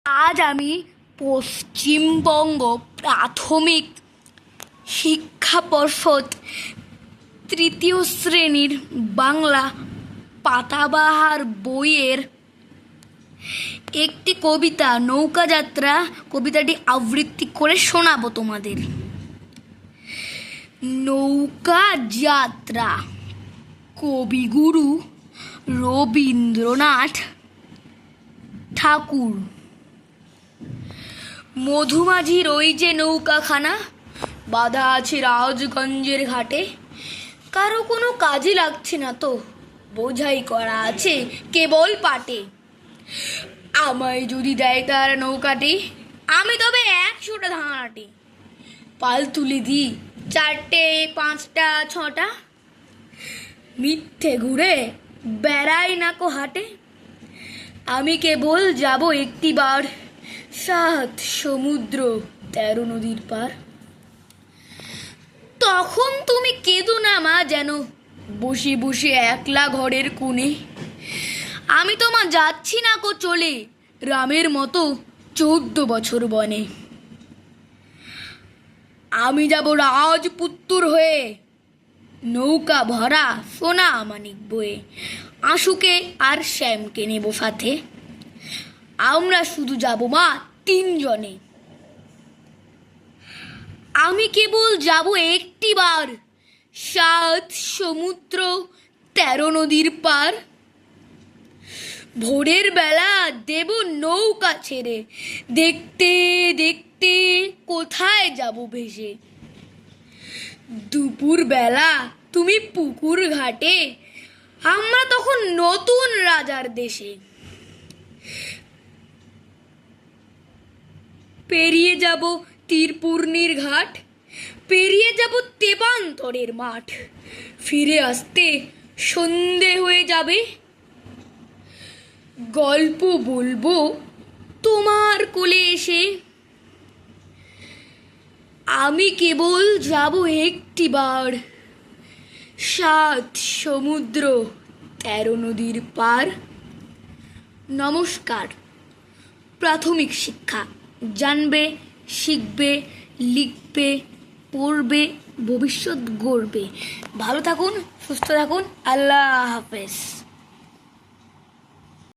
আজ আমি পশ্চিমবঙ্গ প্রাথমিক শিক্ষা পর্ষদ তৃতীয় শ্রেণীর বাংলা পাতাবাহার বইয়ের একটি কবিতা নৌকাযাত্রা কবিতাটি আবৃত্তি করে শোনাবো তোমাদের। নৌকাযাত্রা কবিগুরু রবীন্দ্রনাথ ঠাকুর। মধুমাঝির ওই যে নৌকাখানা বাঁধা আছে রাজগঞ্জের ঘাটে, কারো কোনো কাজে লাগছে না তো, বোঝাই করা আছে কেবল পাটে। আমায় যদি দেয় তার নৌকাটি, আমি তবে 100টা ধানাটি। পাল তুলে দিই 4টে 5টা 6টা, মিথ্যে ঘুরে বেড়াই নাকো হাটে। আমি কেবল যাব একটিবার 7 সমুদ্র 13 নদীর পার। তখন তুমি কেঁদো না মা, যেন বসে বসে একলা ঘরের কোণে। আমি তোমা যাচ্ছি না কো চলে, রামের মতো 14 বছর বনে। আমি যাব রাজপুত্তুর হয়ে, নৌকা ভরা সোনা মানিক বয়ে। আশুকে আর শ্যামকে নেব সাথে, আমরা শুধু যাব মা 3 জনে। আমি কেবল যাব একটিবার 7 সমুদ্র 13 নদীর পার। ভোরের বেলা দেব নৌকা ছেড়ে, দেখতে দেখতে কোথায় যাব ভেসে। দুপুর বেলা তুমি পুকুর ঘাটে, আমরা তখন নতুন রাজার দেশে। পেরিয়ে যাব তীরপূর্ণির ঘাট, পেরিয়ে যাব তেপান্তরের মাঠ। ফিরে আসতে সন্ধে হয়ে যাবে, গল্প বলবো তোমার কোলে এসে। আমি কেবল যাব একটিবার 7 সমুদ্র 13 নদীর পার। নমস্কার। প্রাথমিক শিক্ষা জানবে, শিখবে, লিখবে, পড়বে, ভবিষ্যৎ গড়বে। ভালো থাকুন, সুস্থ থাকুন। আল্লাহ হাফেজ।